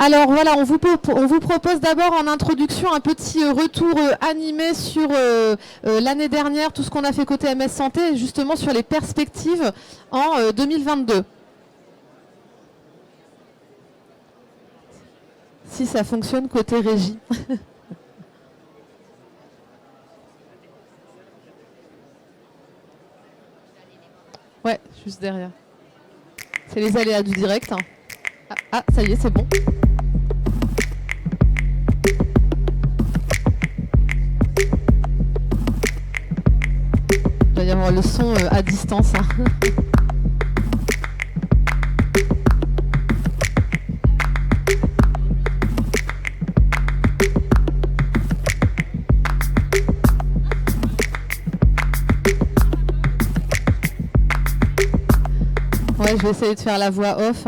Alors voilà, on vous propose d'abord en introduction un petit retour animé sur l'année dernière, tout ce qu'on a fait côté MS Santé, justement sur les perspectives en 2022. Si ça fonctionne côté régie. Ouais, juste derrière. C'est les aléas du direct. Ah, ça y est, c'est bon. Il va y avoir le son à distance. Ouais, je vais essayer de faire la voix off.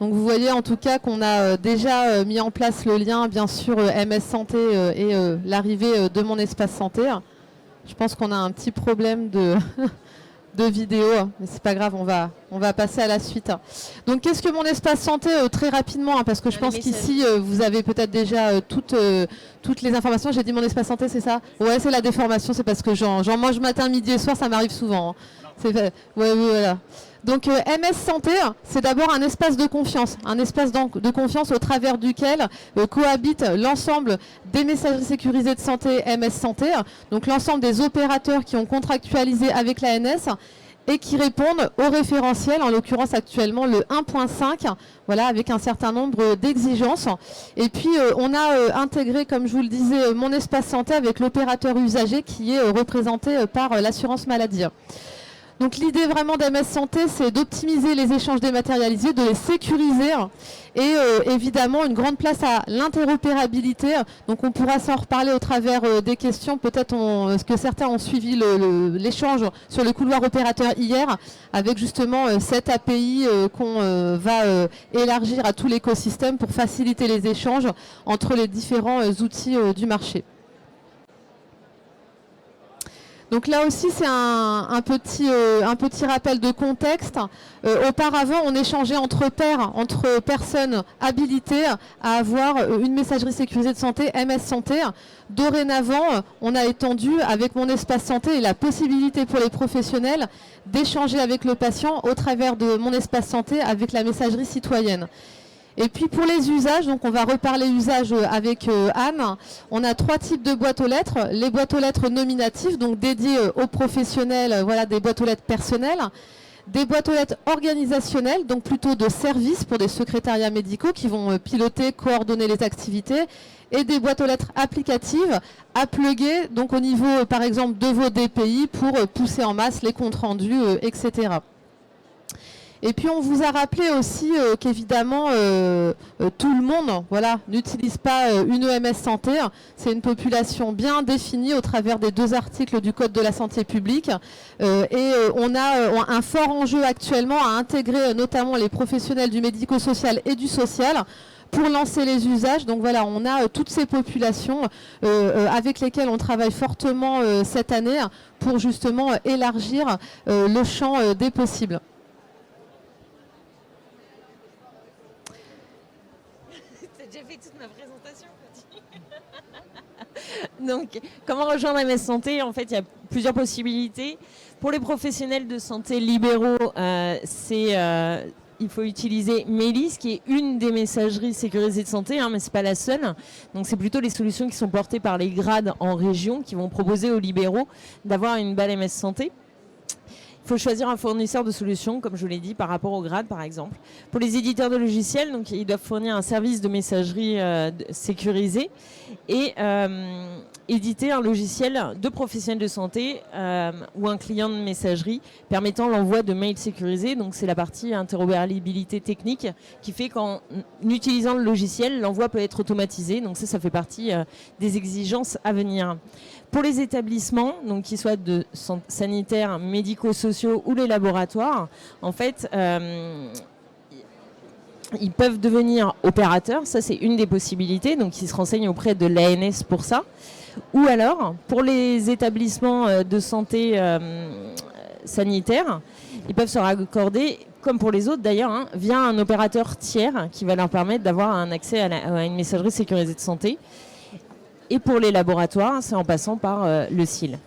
Donc vous voyez en tout cas qu'on a déjà mis en place le lien, bien sûr, MS Santé et l'arrivée de Mon Espace Santé. Je pense qu'on a un petit problème de, de vidéo, mais c'est pas grave, on va passer à la suite. Donc qu'est-ce que Mon Espace Santé très rapidement, parce que je pense qu'ici vous avez peut-être déjà toutes les informations. J'ai dit Mon Espace Santé, c'est ça? Ouais, c'est la déformation, c'est parce que j'en mange matin, midi et soir, ça m'arrive souvent. Ouais, voilà. Donc MS Santé, c'est d'abord un espace de confiance au travers duquel cohabitent l'ensemble des messageries sécurisées de santé MS Santé, donc l'ensemble des opérateurs qui ont contractualisé avec l'ANS et qui répondent au référentiel, en l'occurrence actuellement le 1.5, voilà, avec un certain nombre d'exigences. Et puis on a intégré, comme je vous le disais, Mon Espace Santé avec l'opérateur usager qui est représenté par l'assurance maladie. Donc l'idée vraiment d'MS Santé, c'est d'optimiser les échanges dématérialisés, de les sécuriser et évidemment une grande place à l'interopérabilité. Donc on pourra s'en reparler au travers des questions. Peut-être que certains ont suivi l'échange sur le couloir opérateur hier avec justement cette API qu'on va élargir à tout l'écosystème pour faciliter les échanges entre les différents outils du marché. Donc là aussi, c'est un petit rappel de contexte. Auparavant, on échangeait entre pairs, entre personnes habilitées à avoir une messagerie sécurisée de santé, MS Santé. Dorénavant, on a étendu avec Mon Espace Santé et la possibilité pour les professionnels d'échanger avec le patient au travers de Mon Espace Santé avec la messagerie citoyenne. Et puis pour les usages, donc on va reparler usage avec Anne, on a 3 types de boîtes aux lettres. Les boîtes aux lettres nominatives, donc dédiées aux professionnels, voilà, des boîtes aux lettres personnelles. Des boîtes aux lettres organisationnelles, donc plutôt de services pour des secrétariats médicaux qui vont piloter, coordonner les activités. Et des boîtes aux lettres applicatives à plugger, donc au niveau par exemple de vos DPI pour pousser en masse les comptes rendus, etc. Et puis on vous a rappelé aussi qu'évidemment tout le monde, voilà, n'utilise pas une EMS santé. C'est une population bien définie au travers des 2 articles du Code de la santé publique. Et on a un fort enjeu actuellement à intégrer notamment les professionnels du médico-social et du social pour lancer les usages. Donc voilà, on a toutes ces populations avec lesquelles on travaille fortement cette année pour justement élargir le champ des possibles. J'ai fait toute ma présentation. Donc, comment rejoindre MS Santé? En fait, il y a plusieurs possibilités. Pour les professionnels de santé libéraux, il faut utiliser Mélis, qui est une des messageries sécurisées de santé, mais ce n'est pas la seule. Donc, c'est plutôt les solutions qui sont portées par les grades en région qui vont proposer aux libéraux d'avoir une balle MS Santé. Il faut choisir un fournisseur de solutions, comme je vous l'ai dit, par rapport au grade, par exemple. Pour les éditeurs de logiciels, donc, ils doivent fournir un service de messagerie sécurisé et éditer un logiciel de professionnel de santé ou un client de messagerie permettant l'envoi de mails sécurisés. Donc, c'est la partie interopérabilité technique qui fait qu'en utilisant le logiciel, l'envoi peut être automatisé. Donc, ça fait partie des exigences à venir. Pour les établissements, donc qu'ils soient de sanitaires, médico-sociaux ou les laboratoires, en fait, ils peuvent devenir opérateurs. Ça, c'est une des possibilités. Donc, ils se renseignent auprès de l'ANS pour ça. Ou alors, pour les établissements de santé sanitaire, ils peuvent se raccorder comme pour les autres d'ailleurs, hein, via un opérateur tiers qui va leur permettre d'avoir un accès à une messagerie sécurisée de santé. Et pour les laboratoires, c'est en passant par le SIL.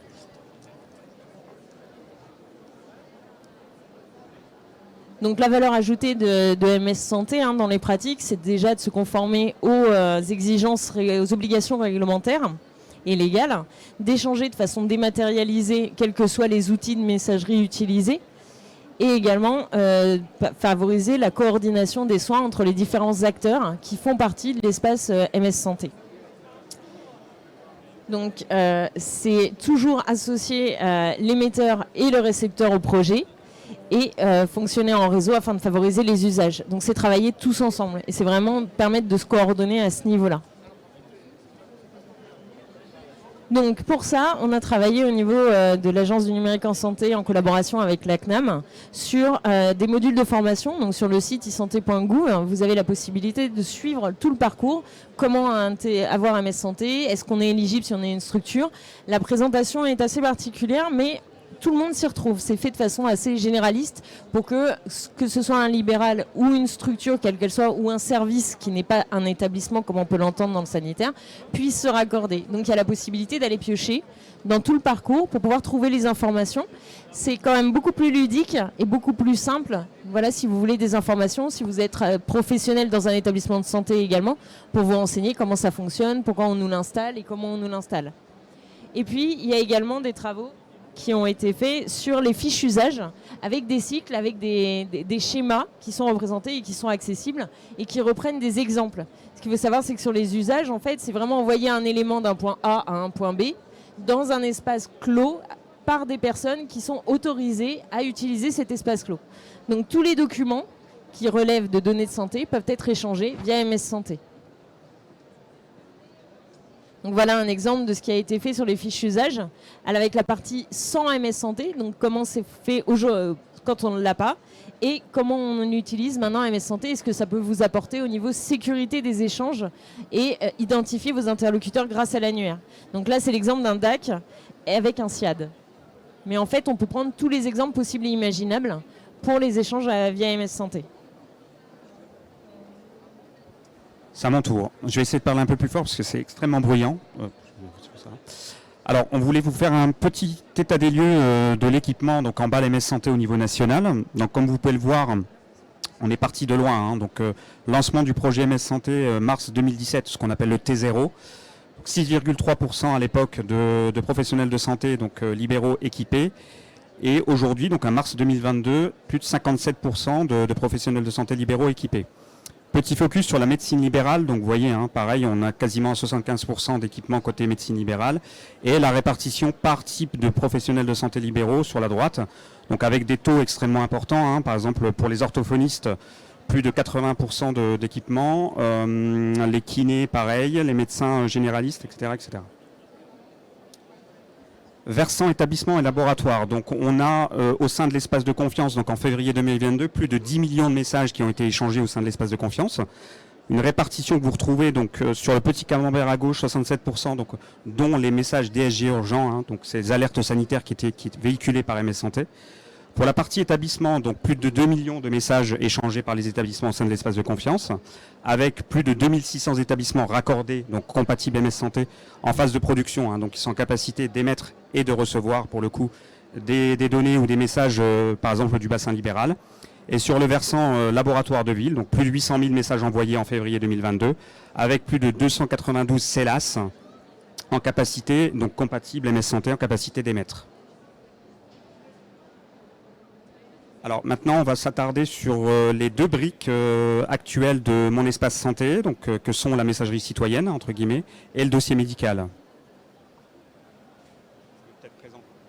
Donc la valeur ajoutée de MS Santé dans les pratiques, c'est déjà de se conformer aux exigences, aux obligations réglementaires et légales, d'échanger de façon dématérialisée, quels que soient les outils de messagerie utilisés, et également favoriser la coordination des soins entre les différents acteurs qui font partie de l'espace MS Santé. Donc c'est toujours associer l'émetteur et le récepteur au projet et fonctionner en réseau afin de favoriser les usages. Donc c'est travailler tous ensemble et c'est vraiment permettre de se coordonner à ce niveau-là. Donc pour ça, on a travaillé au niveau de l'Agence du numérique en santé en collaboration avec la CNAM sur des modules de formation. Donc sur le site isanté.gouv, vous avez la possibilité de suivre tout le parcours, comment avoir MS Santé, est-ce qu'on est éligible si on est une structure. La présentation est assez particulière, mais tout le monde s'y retrouve. C'est fait de façon assez généraliste pour que ce soit un libéral ou une structure, quelle qu'elle soit, ou un service qui n'est pas un établissement comme on peut l'entendre dans le sanitaire, puisse se raccorder. Donc il y a la possibilité d'aller piocher dans tout le parcours pour pouvoir trouver les informations. C'est quand même beaucoup plus ludique et beaucoup plus simple. Voilà, si vous voulez des informations, si vous êtes professionnel dans un établissement de santé également, pour vous renseigner comment ça fonctionne, pourquoi on nous l'installe et comment on nous l'installe. Et puis, il y a également des travaux qui ont été faits sur les fiches usage avec des cycles, avec des schémas qui sont représentés et qui sont accessibles et qui reprennent des exemples. Ce qu'il faut savoir, c'est que sur les usages, en fait, c'est vraiment envoyer un élément d'un point A à un point B dans un espace clos par des personnes qui sont autorisées à utiliser cet espace clos. Donc tous les documents qui relèvent de données de santé peuvent être échangés via MS Santé. Donc voilà un exemple de ce qui a été fait sur les fiches usage, avec la partie sans MS Santé, donc comment c'est fait quand on ne l'a pas, et comment on utilise maintenant MS Santé, et ce que ça peut vous apporter au niveau sécurité des échanges, et identifier vos interlocuteurs grâce à l'annuaire. Donc là, c'est l'exemple d'un DAC avec un SIAD. Mais en fait, on peut prendre tous les exemples possibles et imaginables pour les échanges via MS Santé. C'est à mon tour. Je vais essayer de parler un peu plus fort parce que c'est extrêmement bruyant. Alors, on voulait vous faire un petit état des lieux de l'équipement donc en bas MS Santé au niveau national. Donc, comme vous pouvez le voir, on est parti de loin. Donc, lancement du projet MS Santé mars 2017, ce qu'on appelle le T0. 6,3% à l'époque de professionnels de santé donc libéraux équipés. Et aujourd'hui, donc en mars 2022, plus de 57% de professionnels de santé libéraux équipés. Petit focus sur la médecine libérale, donc vous voyez, pareil, on a quasiment 75% d'équipements côté médecine libérale, et la répartition par type de professionnels de santé libéraux sur la droite, donc avec des taux extrêmement importants, par exemple pour les orthophonistes, plus de 80% d'équipements, les kinés pareil, les médecins généralistes, etc., etc. Versant établissement et laboratoire, donc on a au sein de l'espace de confiance, donc en février 2022, plus de 10 millions de messages qui ont été échangés au sein de l'espace de confiance. Une répartition que vous retrouvez donc sur le petit camembert à gauche, 67%, donc, dont les messages DSG urgents, donc ces alertes sanitaires qui étaient véhiculées par MS Santé. Pour la partie établissement, donc plus de 2 millions de messages échangés par les établissements au sein de l'espace de confiance, avec plus de 2600 établissements raccordés, donc compatibles MS Santé, en phase de production, donc qui sont en capacité d'émettre et de recevoir, pour le coup, des données ou des messages, par exemple, du bassin libéral. Et sur le versant laboratoire de ville, donc plus de 800 000 messages envoyés en février 2022, avec plus de 292 CELAS en capacité, donc compatibles MS Santé, en capacité d'émettre. Alors maintenant, on va s'attarder sur les deux briques actuelles de mon espace santé, donc que sont la messagerie citoyenne, entre guillemets, et le dossier médical.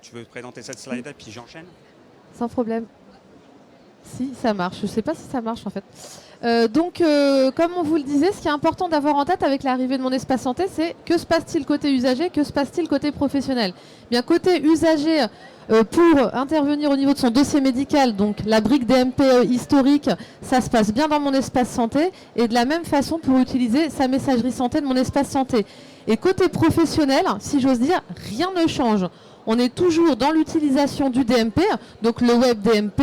Tu veux présenter cette slide et puis j'enchaîne ? Sans problème. Si, ça marche. Je ne sais pas si ça marche en fait. Comme on vous le disait, ce qui est important d'avoir en tête avec l'arrivée de mon espace santé, c'est que se passe-t-il côté usager, que se passe-t-il côté professionnel ? Bien, côté usager, pour intervenir au niveau de son dossier médical, donc la brique DMP historique, ça se passe bien dans mon espace santé, et de la même façon pour utiliser sa messagerie santé de mon espace santé. Et côté professionnel, si j'ose dire, rien ne change. on est toujours dans l'utilisation du DMP, donc le web DMP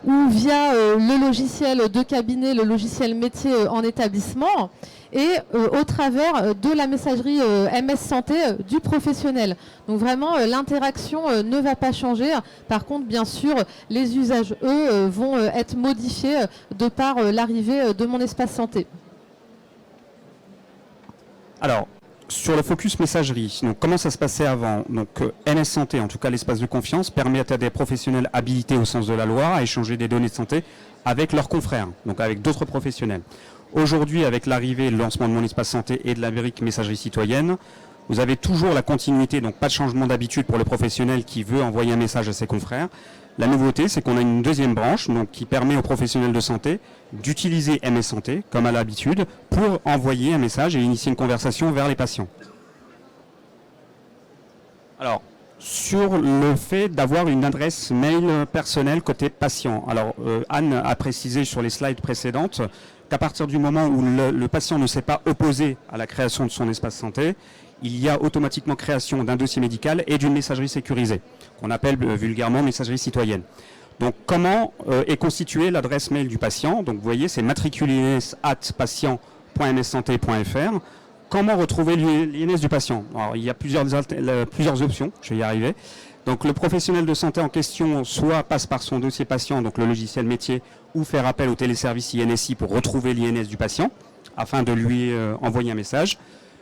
ou via le logiciel de cabinet, le logiciel métier en établissement, et au travers de la messagerie MS Santé du professionnel. Donc vraiment, l'interaction ne va pas changer. Par contre, bien sûr, les usages, eux, vont être modifiés de par l'arrivée de mon espace santé. Alors, sur le focus messagerie, donc comment ça se passait avant? Donc MS Santé, en tout cas l'espace de confiance, permet à des professionnels habilités au sens de la loi à échanger des données de santé avec leurs confrères, donc avec d'autres professionnels. Aujourd'hui, avec l'arrivée et le lancement de mon espace santé et de la brique messagerie citoyenne, vous avez toujours la continuité, donc pas de changement d'habitude pour le professionnel qui veut envoyer un message à ses confrères. La nouveauté, c'est qu'on a une deuxième branche donc, qui permet aux professionnels de santé d'utiliser MS Santé, comme à l'habitude, pour envoyer un message et initier une conversation vers les patients. Alors, sur le fait d'avoir une adresse mail personnelle côté patient. Alors, Anne a précisé sur les slides précédentes qu'à partir du moment où le patient ne s'est pas opposé à la création de son espace santé, il y a automatiquement création d'un dossier médical et d'une messagerie sécurisée, qu'on appelle vulgairement messagerie citoyenne. Donc comment est constituée l'adresse mail du patient? Donc vous voyez, c'est matriculines@patient.mssanté.fr. Comment retrouver l'INS du patient? Alors il y a plusieurs options, je vais y arriver. Donc le professionnel de santé en question soit passe par son dossier patient, donc le logiciel métier, ou faire appel au téléservice INSI pour retrouver l'INS du patient, afin de lui envoyer un message.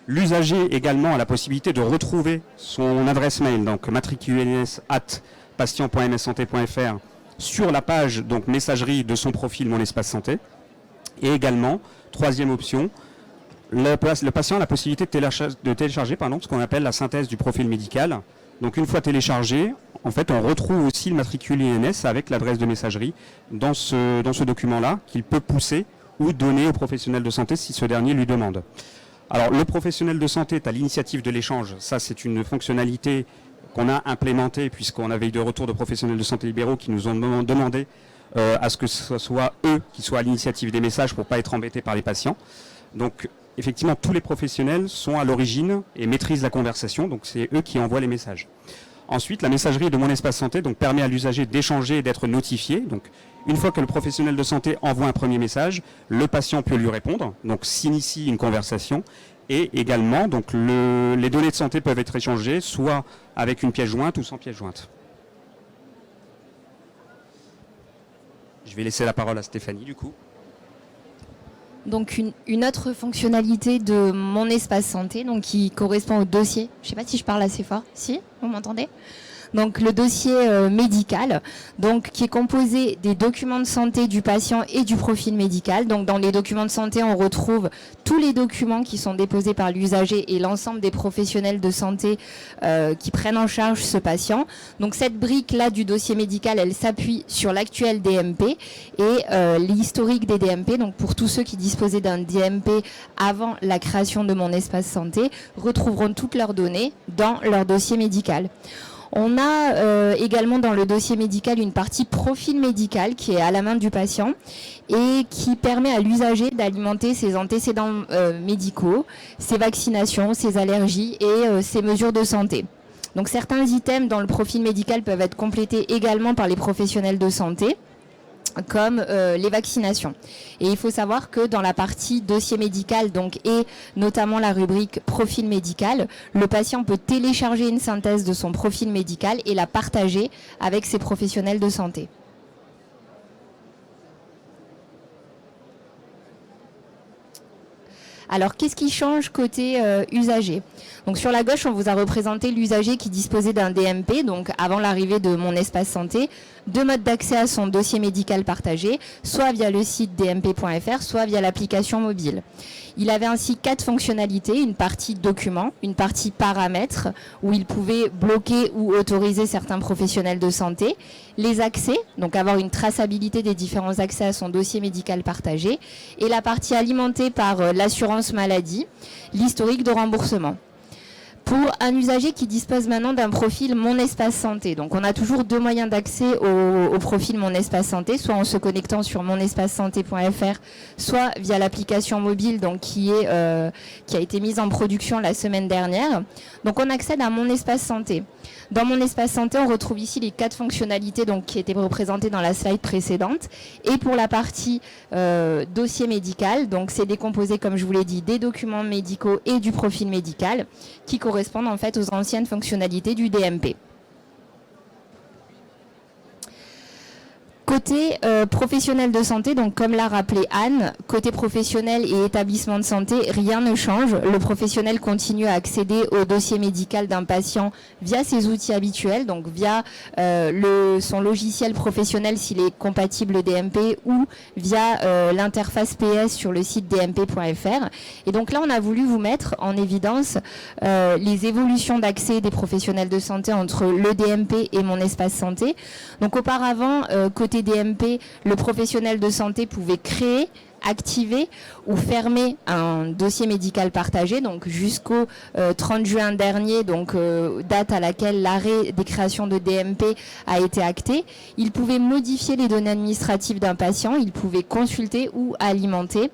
L'usager également a la possibilité de retrouver son adresse mail, donc matriculines@patient.mssanté.fr, sur la page donc messagerie de son profil Mon Espace Santé. Et également, troisième option, le patient a la possibilité de télécharger ce qu'on appelle la synthèse du profil médical. Donc une fois téléchargé, en fait, on retrouve aussi le matricule INS avec l'adresse de messagerie dans ce document-là qu'il peut pousser ou donner au professionnel de santé si ce dernier lui demande. Alors, le professionnel de santé est à l'initiative de l'échange. Ça, c'est une fonctionnalité qu'on a implémentée puisqu'on avait eu de retour de professionnels de santé libéraux qui nous ont demandé à ce que ce soit eux qui soient à l'initiative des messages pour ne pas être embêtés par les patients. Donc, effectivement, tous les professionnels sont à l'origine et maîtrisent la conversation. Donc, c'est eux qui envoient les messages. Ensuite, la messagerie de Mon Espace Santé donc, permet à l'usager d'échanger et d'être notifié. Donc, une fois que le professionnel de santé envoie un premier message, le patient peut lui répondre, donc s'initie une conversation. Et également, donc, les données de santé peuvent être échangées, soit avec une pièce jointe ou sans pièce jointe. Je vais laisser la parole à Stéphanie, du coup. Donc une autre fonctionnalité de Mon Espace Santé, donc qui correspond au dossier. Je ne sais pas si je parle assez fort. Si, vous m'entendez ? Donc le dossier médical, donc qui est composé des documents de santé du patient et du profil médical. Donc dans les documents de santé, on retrouve tous les documents qui sont déposés par l'usager et l'ensemble des professionnels de santé qui prennent en charge ce patient. Donc cette brique-là du dossier médical, elle s'appuie sur l'actuel DMP et l'historique des DMP. Donc pour tous ceux qui disposaient d'un DMP avant la création de Mon Espace Santé, retrouveront toutes leurs données dans leur dossier médical. On a également dans le dossier médical une partie profil médical qui est à la main du patient et qui permet à l'usager d'alimenter ses antécédents médicaux, ses vaccinations, ses allergies et ses mesures de santé. Donc certains items dans le profil médical peuvent être complétés également par les professionnels de santé, comme les vaccinations. Et il faut savoir que dans la partie dossier médical, donc, et notamment la rubrique profil médical, le patient peut télécharger une synthèse de son profil médical et la partager avec ses professionnels de santé. Alors, qu'est-ce qui change côté usager? Donc, sur la gauche, on vous a représenté l'usager qui disposait d'un DMP, donc avant l'arrivée de Mon Espace Santé, deux modes d'accès à son dossier médical partagé, soit via le site dmp.fr, soit via l'application mobile. Il avait ainsi 4 fonctionnalités, une partie documents, une partie paramètres, où il pouvait bloquer ou autoriser certains professionnels de santé, les accès, donc avoir une traçabilité des différents accès à son dossier médical partagé, et la partie alimentée par l'assurance maladie, l'historique de remboursement. Pour un usager qui dispose maintenant d'un profil Mon Espace Santé, donc on a toujours deux moyens d'accès au profil Mon Espace Santé, soit en se connectant sur monespacesanté.fr, soit via l'application mobile donc, qui a été mise en production la semaine dernière. Donc on accède à Mon Espace Santé. Dans Mon Espace Santé, on retrouve ici les 4 fonctionnalités donc, qui étaient représentées dans la slide précédente. Et pour la partie dossier médical, donc c'est décomposé, comme je vous l'ai dit, des documents médicaux et du profil médical qui correspondent en fait aux anciennes fonctionnalités du DMP. Côté professionnel de santé, donc comme l'a rappelé Anne, côté professionnel et établissement de santé, rien ne change. Le professionnel continue à accéder au dossier médical d'un patient via ses outils habituels, donc via son logiciel professionnel s'il est compatible DMP ou via l'interface PS sur le site dmp.fr. Et donc là, on a voulu vous mettre en évidence les évolutions d'accès des professionnels de santé entre le DMP et Mon Espace Santé. Donc auparavant, côté DMP, le professionnel de santé pouvait créer, activer ou fermer un dossier médical partagé, donc jusqu'au 30 juin dernier, donc date à laquelle l'arrêt des créations de DMP a été acté. Il pouvait modifier les données administratives d'un patient, il pouvait consulter ou alimenter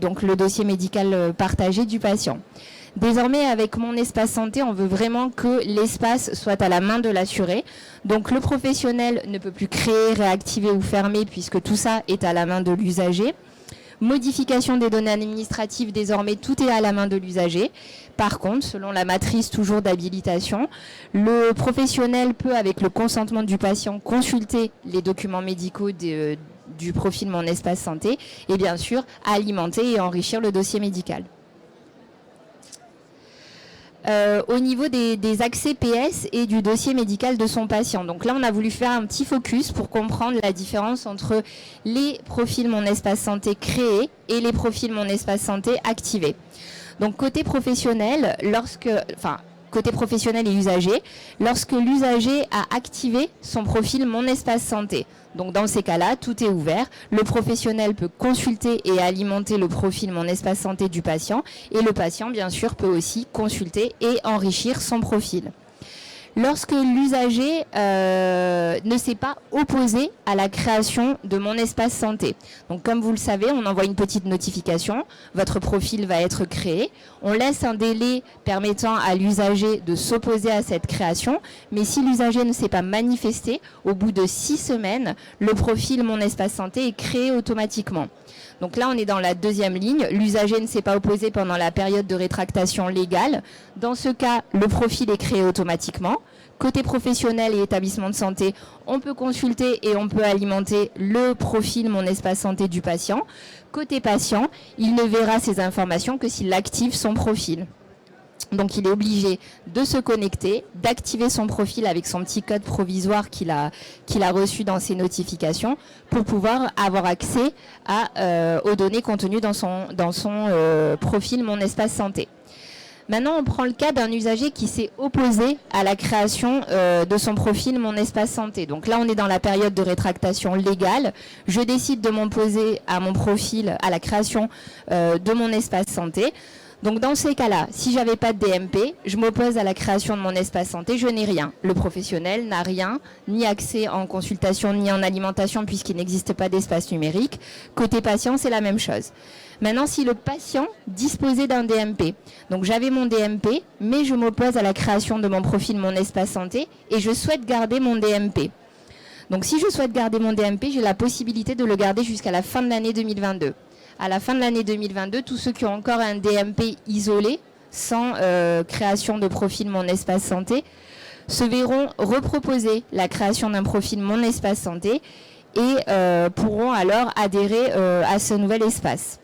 donc le dossier médical partagé du patient. Désormais, avec Mon Espace Santé, on veut vraiment que l'espace soit à la main de l'assuré. Donc le professionnel ne peut plus créer, réactiver ou fermer puisque tout ça est à la main de l'usager. Modification des données administratives, désormais tout est à la main de l'usager. Par contre, selon la matrice toujours d'habilitation, le professionnel peut, avec le consentement du patient, consulter les documents médicaux du profil Mon Espace Santé et bien sûr alimenter et enrichir le dossier médical. Au niveau des accès PS et du dossier médical de son patient. Donc là, on a voulu faire un petit focus pour comprendre la différence entre les profils Mon Espace Santé créés et les profils Mon Espace Santé activés. Donc côté professionnel, côté professionnel et usager, lorsque l'usager a activé son profil Mon Espace Santé. Donc dans ces cas-là, tout est ouvert. Le professionnel peut consulter et alimenter le profil Mon Espace Santé du patient et le patient, bien sûr, peut aussi consulter et enrichir son profil. Lorsque l'usager ne s'est pas opposé à la création de Mon Espace Santé. Donc comme vous le savez, on envoie une petite notification, votre profil va être créé, on laisse un délai permettant à l'usager de s'opposer à cette création, mais si l'usager ne s'est pas manifesté, au bout de 6 semaines, le profil Mon Espace Santé est créé automatiquement. Donc là, on est dans la deuxième ligne. L'usager ne s'est pas opposé pendant la période de rétractation légale. Dans ce cas, le profil est créé automatiquement. Côté professionnel et établissement de santé, on peut consulter et on peut alimenter le profil Mon Espace Santé du patient. Côté patient, il ne verra ces informations que s'il active son profil. Donc il est obligé de se connecter, d'activer son profil avec son petit code provisoire qu'il a reçu dans ses notifications pour pouvoir avoir accès aux données contenues dans son profil Mon Espace Santé. Maintenant, on prend le cas d'un usager qui s'est opposé à la création de son profil Mon Espace Santé. Donc là, on est dans la période de rétractation légale. Je décide de m'opposer à mon profil, à la création de Mon Espace Santé. Donc dans ces cas-là, si j'avais pas de DMP, je m'oppose à la création de Mon Espace Santé, je n'ai rien. Le professionnel n'a rien, ni accès en consultation, ni en alimentation, puisqu'il n'existe pas d'espace numérique. Côté patient, c'est la même chose. Maintenant, si le patient disposait d'un DMP, donc j'avais mon DMP, mais je m'oppose à la création de mon profil Mon Espace Santé, et je souhaite garder mon DMP. Donc si je souhaite garder mon DMP, j'ai la possibilité de le garder jusqu'à la fin de l'année 2022. À la fin de l'année 2022, tous ceux qui ont encore un DMP isolé, sans création de profil Mon Espace Santé, se verront reproposer la création d'un profil Mon Espace Santé et pourront alors adhérer à ce nouvel espace.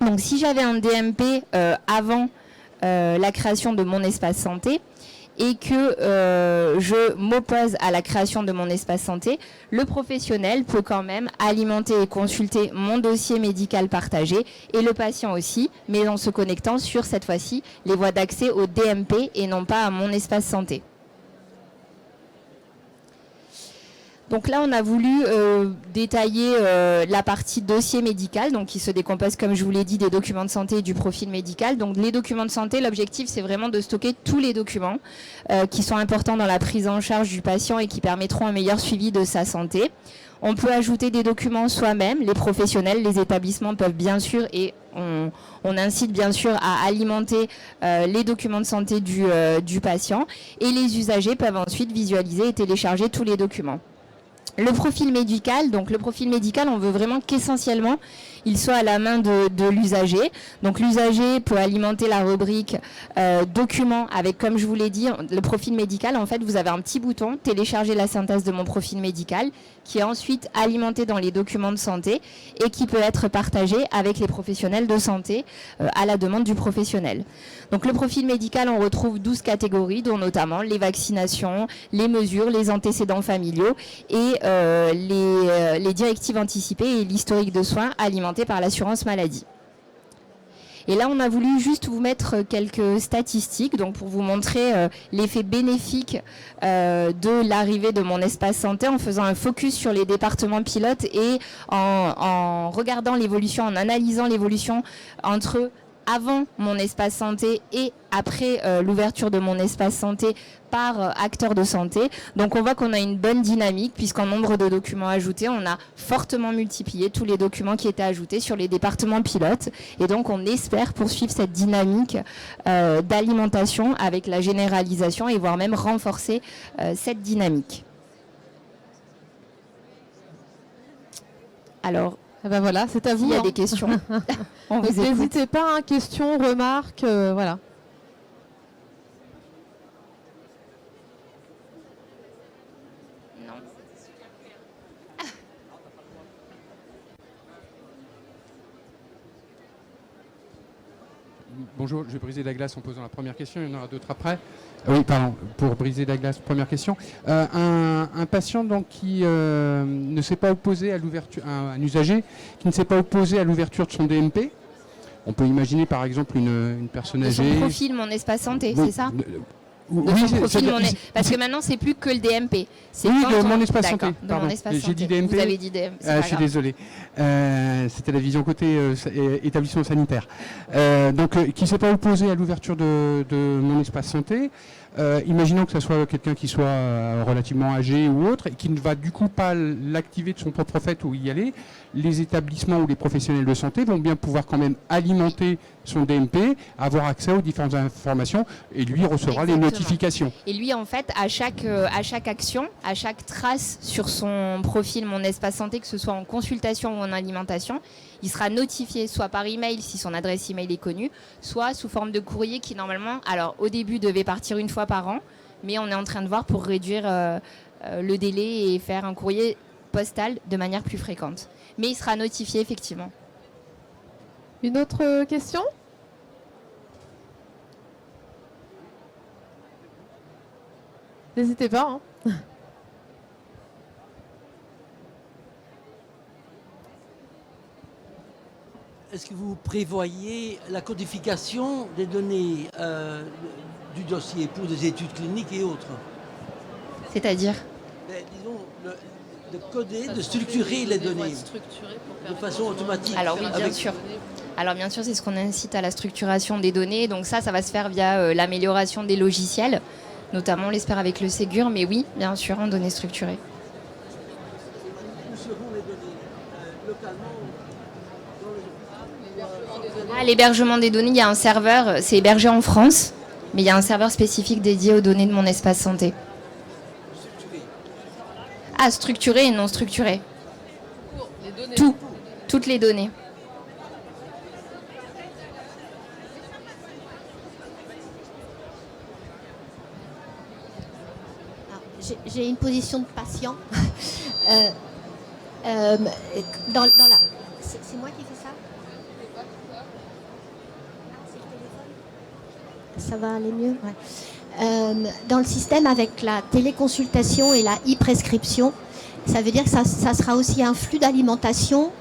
Donc si j'avais un DMP avant la création de Mon Espace Santé, et que je m'oppose à la création de Mon Espace Santé, le professionnel peut quand même alimenter et consulter mon dossier médical partagé et le patient aussi, mais en se connectant sur cette fois-ci les voies d'accès au DMP et non pas à Mon Espace Santé. Donc là, on a voulu détailler la partie dossier médical, donc qui se décompose, comme je vous l'ai dit, des documents de santé et du profil médical. Donc les documents de santé, l'objectif, c'est vraiment de stocker tous les documents qui sont importants dans la prise en charge du patient et qui permettront un meilleur suivi de sa santé. On peut ajouter des documents soi-même, les professionnels, les établissements peuvent bien sûr, et on incite bien sûr à alimenter les documents de santé du patient, et les usagers peuvent ensuite visualiser et télécharger tous les documents. Le profil médical, donc le profil médical, on veut vraiment qu'essentiellement il soit à la main de l'usager. Donc l'usager peut alimenter la rubrique documents avec, comme je vous l'ai dit, le profil médical. En fait, vous avez un petit bouton, télécharger la synthèse de mon profil médical, qui est ensuite alimenté dans les documents de santé et qui peut être partagé avec les professionnels de santé à la demande du professionnel. Donc le profil médical, on retrouve 12 catégories, dont notamment les vaccinations, les mesures, les antécédents familiaux et les directives anticipées et l'historique de soins alimentés par l'assurance maladie. Et là, on a voulu juste vous mettre quelques statistiques, donc pour vous montrer l'effet bénéfique de l'arrivée de mon espace santé en faisant un focus sur les départements pilotes et en regardant l'évolution, en analysant l'évolution entre avant mon espace santé et après l'ouverture de mon espace santé par acteurs de santé. Donc on voit qu'on a une bonne dynamique puisqu'en nombre de documents ajoutés, on a fortement multiplié tous les documents qui étaient ajoutés sur les départements pilotes. Et donc on espère poursuivre cette dynamique d'alimentation avec la généralisation et voire même renforcer cette dynamique. Alors, eh ben voilà, c'est à vous. s'il y a hein. des questions, on vous écoute. N'hésitez pas, hein, questions, remarques, voilà. Bonjour, je vais briser la glace en posant la première question, il y en aura d'autres après. Oui, pardon, pour briser la glace, première question. Un patient donc, qui ne s'est pas opposé à l'ouverture, un usager qui ne s'est pas opposé à l'ouverture de son DMP, on peut imaginer par exemple une personne De son âgée... profil Mon Espace Santé, Oui, c'est ça? Oui, Parce que maintenant, c'est plus que le DMP. C'est oui, quand Mon Espace Santé. De Pardon, Mon Espace j'ai Santé. dit DMP. Vous avez dit DMP. Je suis désolé. C'était la vision côté établissement sanitaire. Donc, qui ne s'est pas opposé à l'ouverture de Mon Espace Santé. Imaginons que ce soit quelqu'un qui soit relativement âgé ou autre, et qui ne va du coup pas l'activer de son propre fait ou y aller. Les établissements ou les professionnels de santé vont bien pouvoir quand même alimenter son DMP, avoir accès aux différentes informations, et lui recevra les notifications. Et lui, en fait, à chaque action, à chaque trace sur son profil Mon Espace Santé, que ce soit en consultation ou en alimentation, il sera notifié soit par email si son adresse email est connue, soit sous forme de courrier qui normalement, alors au début devait partir une fois par an, mais on est en train de voir pour réduire le délai et faire un courrier postal de manière plus fréquente. Mais il sera notifié effectivement. Une autre question? N'hésitez pas. Hein. Est-ce que vous prévoyez la codification des données du dossier pour des études cliniques et autres? C'est-à-dire? Disons, de coder, de structurer les données de façon automatique. Alors oui, bien sûr. Alors bien sûr, c'est ce qu'on incite à la structuration des données. Donc ça va se faire via l'amélioration des logiciels, notamment on l'espère avec le Ségur, mais oui, bien sûr, en données structurées. Où seront les données localement? L'hébergement des données, il y a un serveur, c'est hébergé en France, mais il y a un serveur spécifique dédié aux données de Mon Espace Santé. Ah, structuré et non structuré. Toutes les données. J'ai une position de patient. Dans la... C'est moi qui fais ça? Ça va aller mieux, ouais. Dans le système avec la téléconsultation et la e-prescription, ça veut dire que ça sera aussi un flux d'alimentation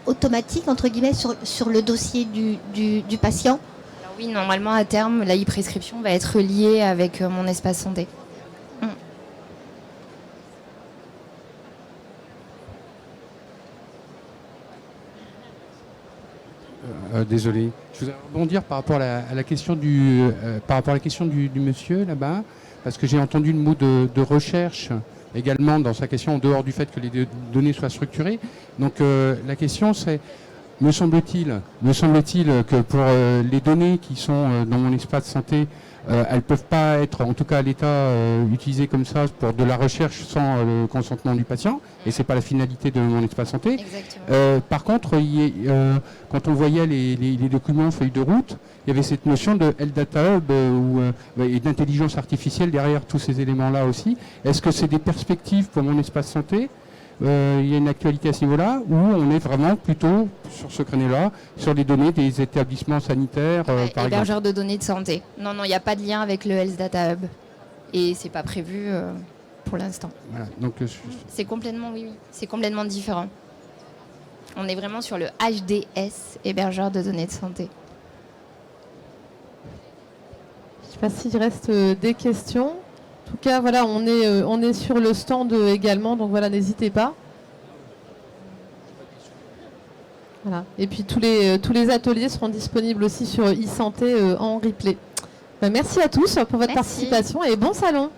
automatique, entre guillemets, sur le dossier du patient. Alors oui, normalement, à terme, la e-prescription va être liée avec Mon Espace Santé. désolé. Je voudrais rebondir par rapport à la question du monsieur là-bas, parce que j'ai entendu le mot de recherche également dans sa question, en dehors du fait que les données soient structurées. Donc la question c'est, me semble-t-il que pour les données qui sont dans mon espace santé, elles ne peuvent pas être, en tout cas à l'état, utilisées comme ça pour de la recherche sans le consentement du patient, et c'est pas la finalité de mon espace santé. Par contre, quand on voyait les documents feuilles de route, il y avait cette notion de LData Hub et d'intelligence artificielle derrière tous ces éléments-là aussi. Est-ce que c'est des perspectives pour mon espace santé? Il y a une actualité à ce niveau-là, où on est vraiment plutôt sur ce créneau-là, sur les données des établissements sanitaires, par exemple. Hébergeurs de données de santé. Non, il n'y a pas de lien avec le Health Data Hub. Et c'est pas prévu pour l'instant. Voilà, donc, c'est complètement, oui, c'est complètement différent. On est vraiment sur le HDS, hébergeur de données de santé. Je ne sais pas s'il reste des questions. En tout cas, voilà, on est sur le stand également, donc voilà, n'hésitez pas. Voilà. Et puis tous les ateliers seront disponibles aussi sur e-santé en replay. Merci à tous pour votre participation et bon salon.